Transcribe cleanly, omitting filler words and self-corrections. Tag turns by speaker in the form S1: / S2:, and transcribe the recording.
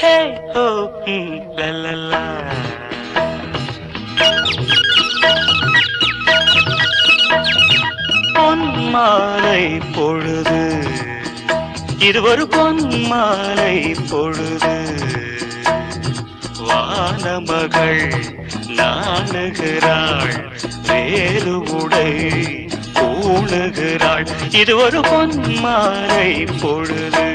S1: ஹே ஹோ லலலா. பொன்மாலை பொழுது, இது ஒரு பொன்மாலை பொழுது. வானமகள் நாணுகிறாள், வேறு உடை பூணுகிறாள். இது ஒரு பொன்மாலை பொழுது.